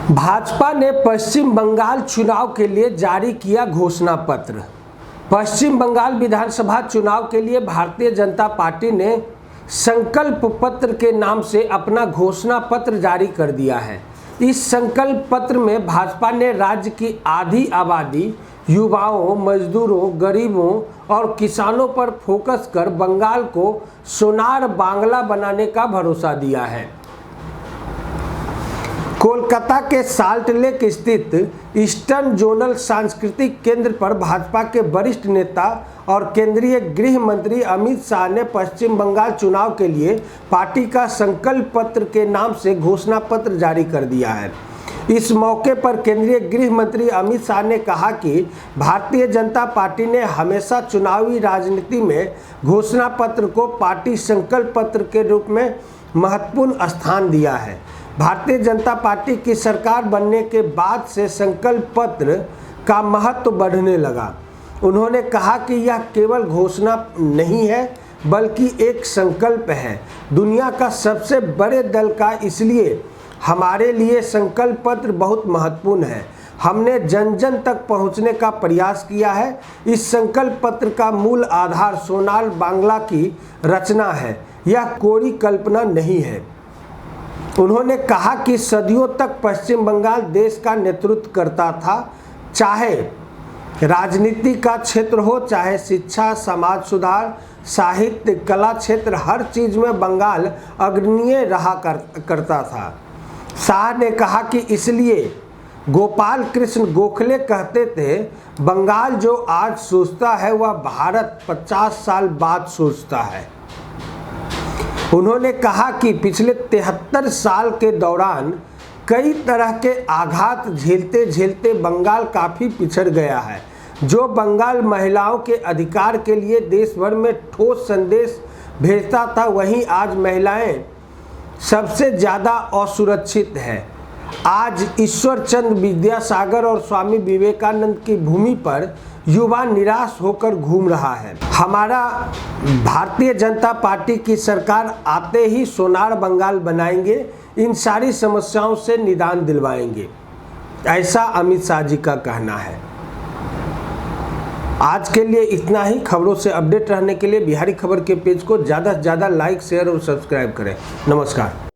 भाजपा ने पश्चिम बंगाल चुनाव के लिए जारी किया घोषणा पत्र। पश्चिम बंगाल विधानसभा चुनाव के लिए भारतीय जनता पार्टी ने संकल्प पत्र के नाम से अपना घोषणा पत्र जारी कर दिया है। इस संकल्प पत्र में भाजपा ने राज्य की आधी आबादी, युवाओं, मजदूरों, गरीबों और किसानों पर फोकस कर बंगाल को सोनार बांग्ला बनाने का भरोसा दिया है। कोलकाता के साल्ट लेक स्थित ईस्टर्न जोनल सांस्कृतिक केंद्र पर भाजपा के वरिष्ठ नेता और केंद्रीय गृह मंत्री अमित शाह ने पश्चिम बंगाल चुनाव के लिए पार्टी का संकल्प पत्र के नाम से घोषणा पत्र जारी कर दिया है। इस मौके पर केंद्रीय गृह मंत्री अमित शाह ने कहा कि भारतीय जनता पार्टी ने हमेशा चुनावी राजनीति में घोषणा पत्र को पार्टी संकल्प पत्र के रूप में महत्वपूर्ण स्थान दिया है। भारतीय जनता पार्टी की सरकार बनने के बाद से संकल्प पत्र का महत्व बढ़ने लगा। उन्होंने कहा कि यह केवल घोषणा नहीं है बल्कि एक संकल्प है। दुनिया का सबसे बड़े दल का इसलिए हमारे लिए संकल्प पत्र बहुत महत्वपूर्ण है। हमने जन जन तक पहुंचने का प्रयास किया है। इस संकल्प पत्र का मूल आधार सोनार बांग्ला की रचना है, यह कोरी कल्पना नहीं है। उन्होंने कहा कि सदियों तक पश्चिम बंगाल देश का नेतृत्व करता था, चाहे राजनीति का क्षेत्र हो, चाहे शिक्षा, समाज सुधार, साहित्य, कला क्षेत्र, हर चीज में बंगाल अग्रणीय रहा करता था। शाह ने कहा कि इसलिए गोपाल कृष्ण गोखले कहते थे, बंगाल जो आज सोचता है वह भारत 50 साल बाद सोचता है। उन्होंने कहा कि पिछले 73 साल के दौरान कई तरह के आघात झेलते झेलते बंगाल काफ़ी पिछड़ गया है। जो बंगाल महिलाओं के अधिकार के लिए देश भर में ठोस संदेश भेजता था, वहीं आज महिलाएं सबसे ज़्यादा असुरक्षित है। आज ईश्वर चंद्र विद्यासागर और स्वामी विवेकानंद की भूमि पर युवा निराश होकर घूम रहा है। हमारा भारतीय जनता पार्टी की सरकार आते ही सोनार बंगाल बनाएंगे, इन सारी समस्याओं से निदान दिलवाएंगे, ऐसा अमित शाह जी का कहना है। आज के लिए इतना ही। खबरों से अपडेट रहने के लिए बिहारी खबर के पेज को ज़्यादा से ज़्यादा लाइक, शेयर और सब्सक्राइब करें। नमस्कार।